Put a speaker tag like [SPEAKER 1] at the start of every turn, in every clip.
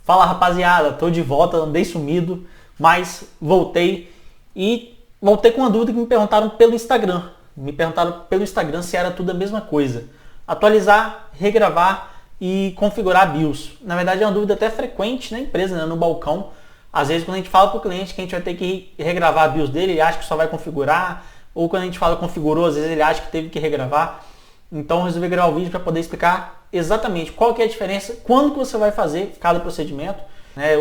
[SPEAKER 1] Fala rapaziada, tô de volta, andei sumido, mas voltei e voltei com uma dúvida que me perguntaram pelo Instagram. Me perguntaram pelo Instagram se era tudo a mesma coisa. Atualizar, regravar e configurar a BIOS. Na verdade é uma dúvida até frequente na empresa, né, no balcão. Às vezes quando a gente fala para o cliente que a gente vai ter que regravar a BIOS dele, ele acha que só vai configurar. Ou quando a gente fala configurou, às vezes ele acha que teve que regravar. Então eu resolvi gravar o vídeo para poder explicar exatamente qual que é a diferença, quando que você vai fazer cada procedimento.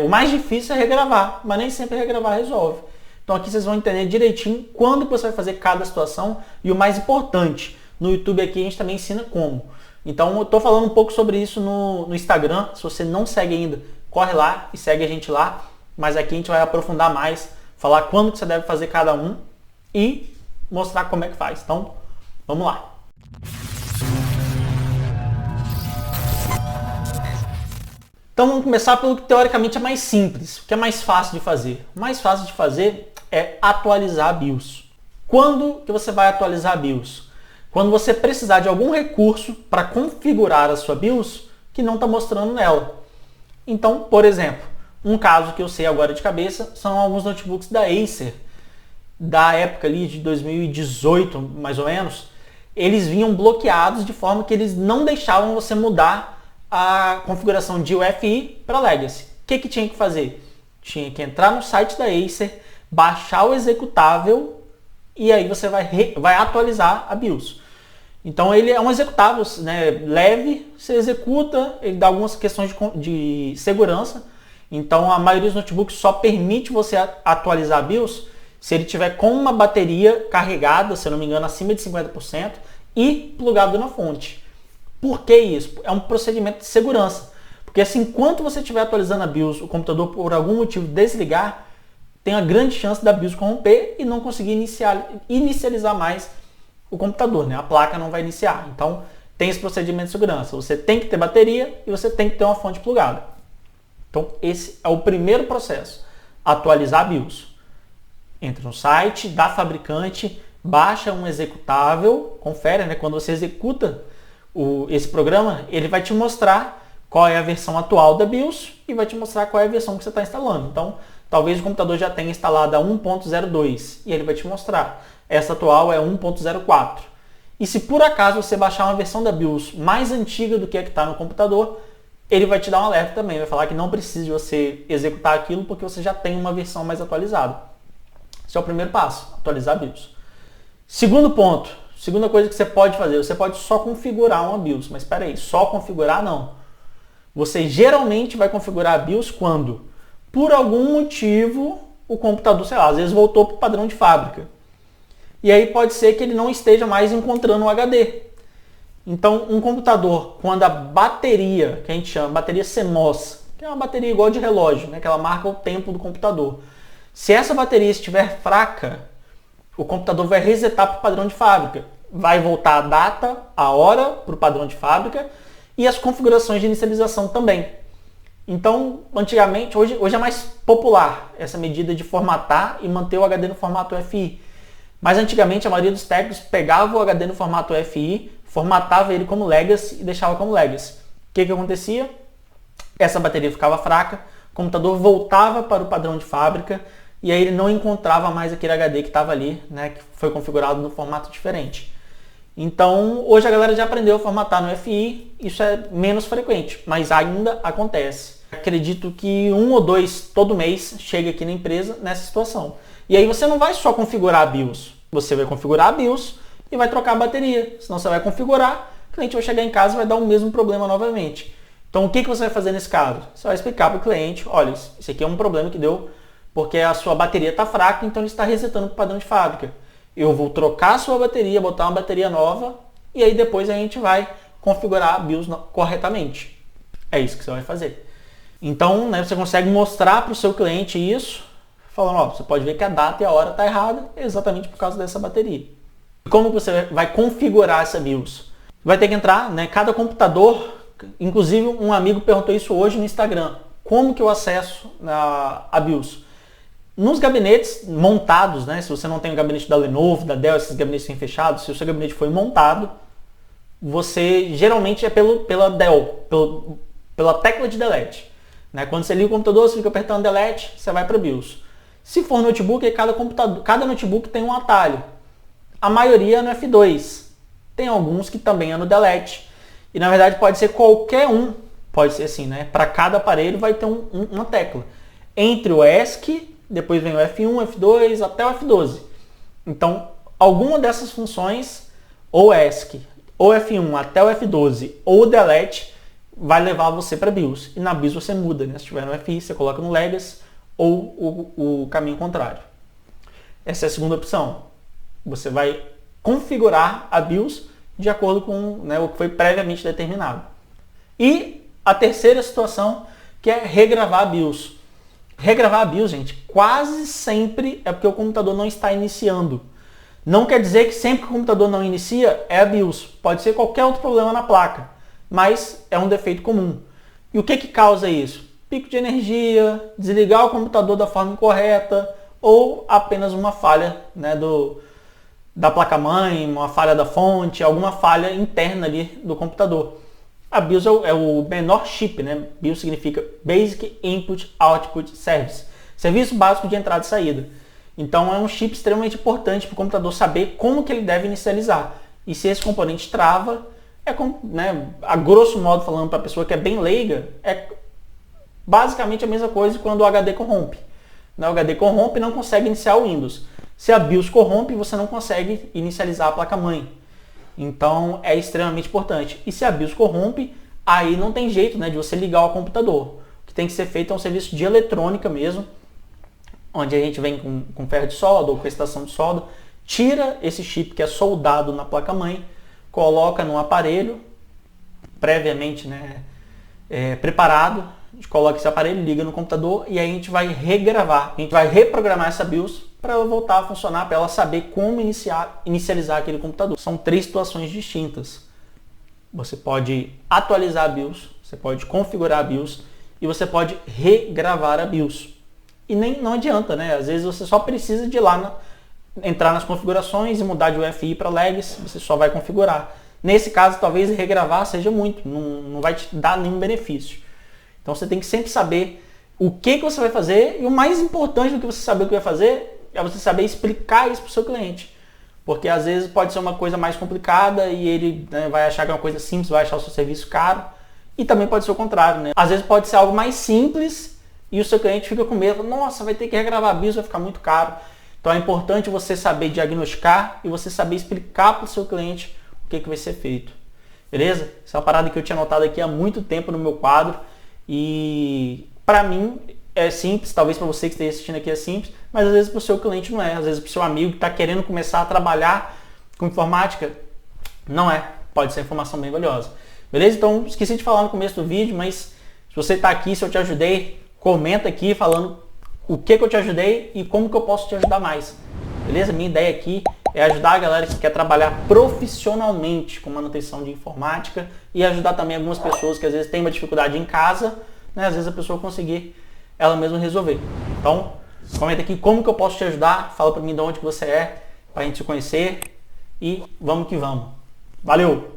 [SPEAKER 1] O mais difícil é regravar, mas nem sempre regravar resolve. Então aqui vocês vão entender direitinho quando que você vai fazer cada situação e o mais importante, no YouTube aqui a gente também ensina como. Então eu estou falando um pouco sobre isso no Instagram, se você não segue ainda, corre lá e segue a gente lá, mas aqui a gente vai aprofundar mais, falar quando que você deve fazer cada um e mostrar como é que faz. Então, vamos lá. Então vamos começar pelo que teoricamente é mais simples, o que é mais fácil de fazer. O mais fácil de fazer é atualizar a BIOS. Quando que você vai atualizar a BIOS? Quando você precisar de algum recurso para configurar a sua BIOS que não está mostrando nela. Então, por exemplo, um caso que eu sei agora de cabeça são alguns notebooks da Acer, da época ali de 2018, mais ou menos. Eles vinham bloqueados de forma que eles não deixavam você mudar a configuração de UEFI para Legacy. O que tinha que fazer? Tinha que entrar no site da Acer, baixar o executável e aí você vai atualizar a BIOS. Então ele é um executável, né, leve, você executa, ele dá algumas questões de segurança. Então a maioria dos notebooks só permite você atualizar a BIOS se ele tiver com uma bateria carregada, se eu não me engano, acima de 50% e plugado na fonte. Por que isso? É um procedimento de segurança. Porque assim, enquanto você estiver atualizando a BIOS, o computador por algum motivo desligar, tem a grande chance da BIOS corromper e não conseguir inicializar mais o computador, né? A placa não vai iniciar. Então, tem esse procedimento de segurança. Você tem que ter bateria e você tem que ter uma fonte plugada. Então, esse é o primeiro processo. Atualizar a BIOS. Entra no site da fabricante, baixa um executável, confere, né? Quando você executa esse programa, ele vai te mostrar qual é a versão atual da BIOS e vai te mostrar qual é a versão que você está instalando. Então, talvez o computador já tenha instalado a 1.02 e ele vai te mostrar. Essa atual é 1.04. E se por acaso você baixar uma versão da BIOS mais antiga do que a que está no computador, ele vai te dar um alerta também, vai falar que não precisa de você executar aquilo porque você já tem uma versão mais atualizada. Esse é o primeiro passo, atualizar a BIOS. Segundo ponto, segunda coisa que você pode fazer, você pode só configurar uma BIOS, mas espera aí, só configurar não. Você geralmente vai configurar a BIOS quando, por algum motivo, o computador, sei lá, às vezes voltou para o padrão de fábrica. E aí pode ser que ele não esteja mais encontrando o HD. Então, um computador, quando a bateria, que a gente chama bateria CMOS, que é uma bateria igual de relógio, né, que ela marca o tempo do computador. Se essa bateria estiver fraca, o computador vai resetar para o padrão de fábrica. Vai voltar a data, a hora para o padrão de fábrica e as configurações de inicialização também. Então, antigamente, hoje é mais popular essa medida de formatar e manter o HD no formato UEFI. Mas antigamente a maioria dos técnicos pegava o HD no formato UEFI, formatava ele como Legacy e deixava como Legacy. O que acontecia? Essa bateria ficava fraca, o computador voltava para o padrão de fábrica e aí ele não encontrava mais aquele HD que estava ali, né, que foi configurado no formato diferente. Então, hoje a galera já aprendeu a formatar no UEFI, isso é menos frequente, mas ainda acontece. Acredito que 1 ou 2 todo mês chega aqui na empresa nessa situação. E aí você não vai só configurar a BIOS, você vai configurar a BIOS e vai trocar a bateria. Senão você vai configurar, o cliente vai chegar em casa e vai dar o mesmo problema novamente. Então o que você vai fazer nesse caso? Você vai explicar para o cliente, olha, isso aqui é um problema que deu porque a sua bateria está fraca, então ele está resetando para o padrão de fábrica. Eu vou trocar a sua bateria, botar uma bateria nova e aí depois a gente vai configurar a BIOS corretamente. É isso que você vai fazer. Então, né, você consegue mostrar para o seu cliente isso, falando, ó, você pode ver que a data e a hora está errada exatamente por causa dessa bateria. Como você vai configurar essa BIOS? Vai ter que entrar, né, cada computador, inclusive um amigo perguntou isso hoje no Instagram, como que eu acesso a BIOS? Nos gabinetes montados, né, se você não tem o gabinete da Lenovo, da Dell, esses gabinetes sem fechados, se o seu gabinete foi montado, você geralmente é pela Dell, pela tecla de delete. Né? Quando você liga o computador, você fica apertando Delete, você vai para BIOS. Se for notebook, cada notebook tem um atalho. A maioria é no F2. Tem alguns que também é no Delete. E na verdade pode ser qualquer um. Pode ser assim, né? Para cada aparelho vai ter uma tecla. Entre o ESC, depois vem o F1, F2 até o F12. Então, alguma dessas funções, ou ESC, ou F1 até o F12, ou o Delete, vai levar você para BIOS. E na BIOS você muda, né? Se estiver no FI, você coloca no Legacy ou o caminho contrário. Essa é a segunda opção. Você vai configurar a BIOS de acordo com, né, o que foi previamente determinado. E a terceira situação, que é regravar a BIOS. Regravar a BIOS, gente, quase sempre é porque o computador não está iniciando. Não quer dizer que sempre que o computador não inicia é a BIOS. Pode ser qualquer outro problema na placa, mas é um defeito comum. E o que causa isso? Pico de energia, desligar o computador da forma incorreta ou apenas uma falha, né, da placa-mãe, uma falha da fonte, alguma falha interna ali do computador. A BIOS é o menor chip, né? BIOS significa Basic Input Output Service, serviço básico de entrada e saída. Então é um chip extremamente importante para o computador saber como que ele deve inicializar. E se esse componente trava, né, a grosso modo falando para a pessoa que é bem leiga, é basicamente a mesma coisa quando o HD corrompe. O HD corrompe e não consegue iniciar o Windows. Se a BIOS corrompe, você não consegue inicializar a placa-mãe. Então é extremamente importante. E se a BIOS corrompe, aí não tem jeito, né, de você ligar o computador. O que tem que ser feito é um serviço de eletrônica mesmo, onde a gente vem com ferro de solda ou com estação de solda, tira esse chip que é soldado na placa-mãe, coloca no aparelho, previamente, né, preparado, a gente coloca esse aparelho, liga no computador e aí a gente vai regravar, a gente vai reprogramar essa BIOS para ela voltar a funcionar, para ela saber como inicializar aquele computador. São 3 situações distintas. Você pode atualizar a BIOS, você pode configurar a BIOS e você pode regravar a BIOS. E não adianta, né? Às vezes você só precisa de ir lá entrar nas configurações e mudar de UEFI para Legacy, você só vai configurar. Nesse caso, talvez regravar seja muito, não vai te dar nenhum benefício. Então você tem que sempre saber o que você vai fazer e o mais importante do que você saber o que vai fazer é você saber explicar isso para o seu cliente. Porque às vezes pode ser uma coisa mais complicada e ele, né, vai achar que é uma coisa simples, vai achar o seu serviço caro. E também pode ser o contrário, né? Às vezes pode ser algo mais simples e o seu cliente fica com medo. Nossa, vai ter que regravar a BIOS, vai ficar muito caro. Então é importante você saber diagnosticar e você saber explicar para o seu cliente o que vai ser feito. Beleza? Essa é uma parada que eu tinha anotado aqui há muito tempo no meu quadro. E para mim é simples, talvez para você que esteja assistindo aqui é simples, mas às vezes para o seu cliente não é. Às vezes para o seu amigo que está querendo começar a trabalhar com informática, não é. Pode ser informação bem valiosa. Beleza? Então, esqueci de falar no começo do vídeo, mas se você está aqui, se eu te ajudei, comenta aqui falando o que eu te ajudei e como que eu posso te ajudar mais. Beleza? Minha ideia aqui é ajudar a galera que quer trabalhar profissionalmente com manutenção de informática e ajudar também algumas pessoas que às vezes têm uma dificuldade em casa, né? Às vezes a pessoa conseguir ela mesma resolver. Então, comenta aqui como que eu posso te ajudar, fala para mim de onde que você é, para a gente se conhecer e vamos que vamos. Valeu!